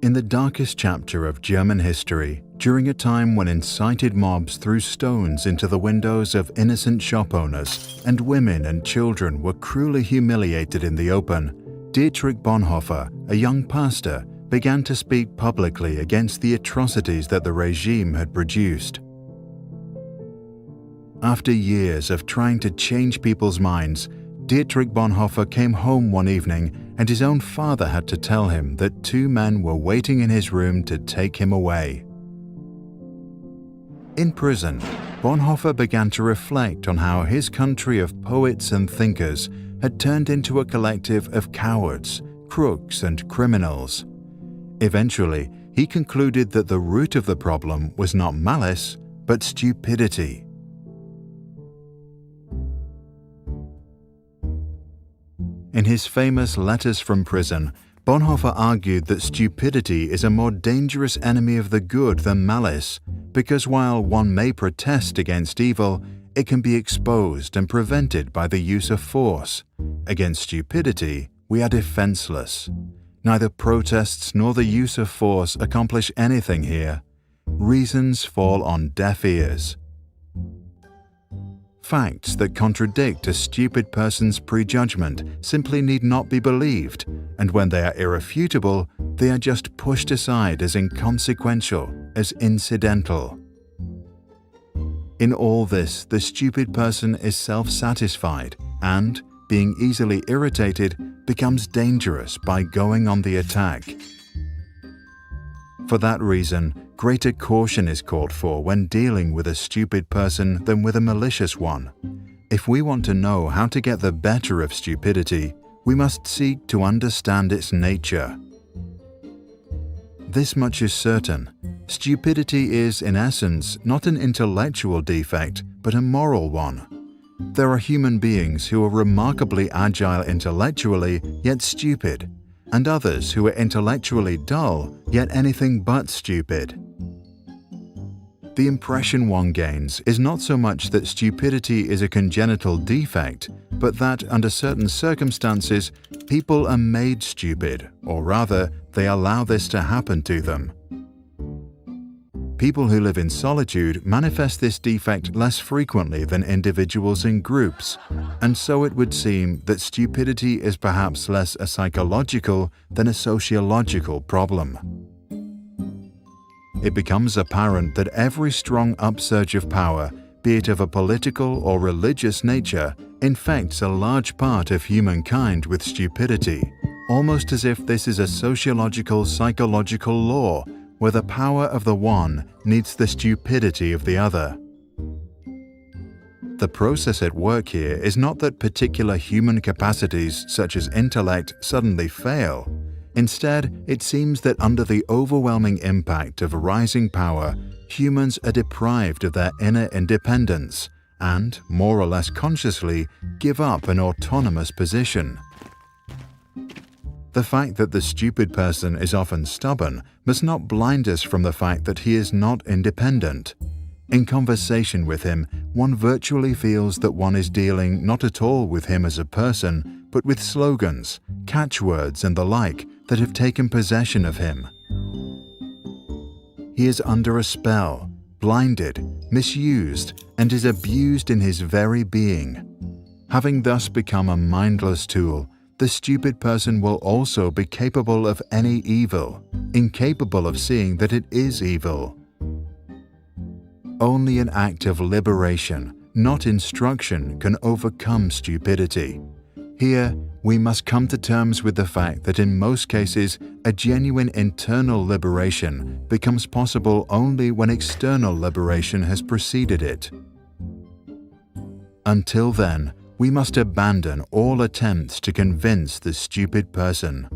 In the darkest chapter of German history, during a time when incited mobs threw stones into the windows of innocent shop owners and women and children were cruelly humiliated in the open, Dietrich Bonhoeffer, a young pastor, began to speak publicly against the atrocities that the regime had produced. After years of trying to change people's minds, Dietrich Bonhoeffer came home one evening and his own father had to tell him that two men were waiting in his room to take him away. In prison, Bonhoeffer began to reflect on how his country of poets and thinkers had turned into a collective of cowards, crooks, and criminals. Eventually, he concluded that the root of the problem was not malice, but stupidity. In his famous Letters from Prison, Bonhoeffer argued that stupidity is a more dangerous enemy of the good than malice, because while one may protest against evil, it can be exposed and prevented by the use of force. Against stupidity, we are defenseless. Neither protests nor the use of force accomplish anything here. Reasons fall on deaf ears. Facts that contradict a stupid person's prejudgment simply need not be believed, and when they are irrefutable, they are just pushed aside as inconsequential, as incidental. In all this, the stupid person is self-satisfied and, being easily irritated, becomes dangerous by going on the attack. For that reason, greater caution is called for when dealing with a stupid person than with a malicious one. If we want to know how to get the better of stupidity, we must seek to understand its nature. This much is certain: stupidity is, in essence, not an intellectual defect, but a moral one. There are human beings who are remarkably agile intellectually, yet stupid, and others who are intellectually dull, yet anything but stupid. The impression one gains is not so much that stupidity is a congenital defect, but that under certain circumstances, people are made stupid, or rather, they allow this to happen to them. People who live in solitude manifest this defect less frequently than individuals in groups, and so it would seem that stupidity is perhaps less a psychological than a sociological problem. It becomes apparent that every strong upsurge of power, be it of a political or religious nature, infects a large part of humankind with stupidity, almost as if this is a sociological psychological law where the power of the one needs the stupidity of the other. The process at work here is not that particular human capacities such as intellect suddenly fail. Instead, it seems that under the overwhelming impact of rising power, humans are deprived of their inner independence and, more or less consciously, give up an autonomous position. The fact that the stupid person is often stubborn must not blind us from the fact that he is not independent. In conversation with him, one virtually feels that one is dealing not at all with him as a person, but with slogans, catchwords, and the like that have taken possession of him. He is under a spell, blinded, misused, and is abused in his very being. Having thus become a mindless tool, the stupid person will also be capable of any evil, incapable of seeing that it is evil. Only an act of liberation, not instruction, can overcome stupidity. Here, we must come to terms with the fact that in most cases, a genuine internal liberation becomes possible only when external liberation has preceded it. Until then, we must abandon all attempts to convince the stupid person.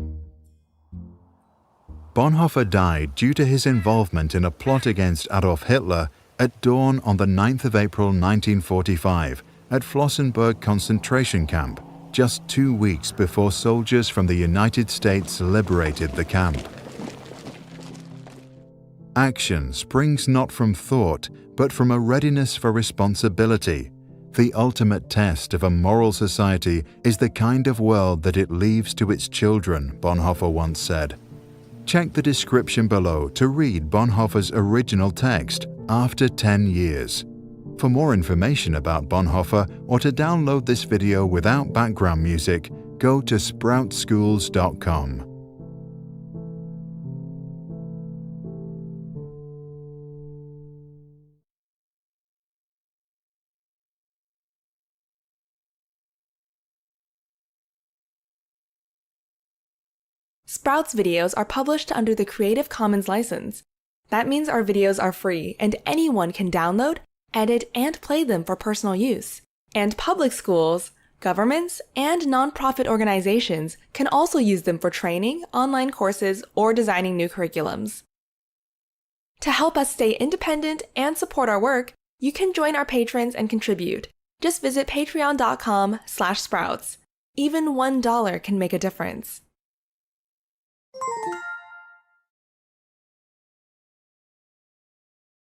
Bonhoeffer died due to his involvement in a plot against Adolf Hitler at dawn on the 9th of April 1945 at Flossenbürg concentration camp, just 2 weeks before soldiers from the United States liberated the camp. Action springs not from thought, but from a readiness for responsibility. The ultimate test of a moral society is the kind of world that it leaves to its children, Bonhoeffer once said. Check the description below to read Bonhoeffer's original text after 10 years. For more information about Bonhoeffer or to download this video without background music, go to sproutsschools.com. Sprouts videos are published under the Creative Commons license. That means our videos are free and anyone can download, edit, and play them for personal use. And public schools, governments, and nonprofit organizations can also use them for training, online courses, or designing new curriculums. To help us stay independent and support our work, you can join our patrons and contribute. Just visit patreon.com/sprouts. Even $1 can make a difference.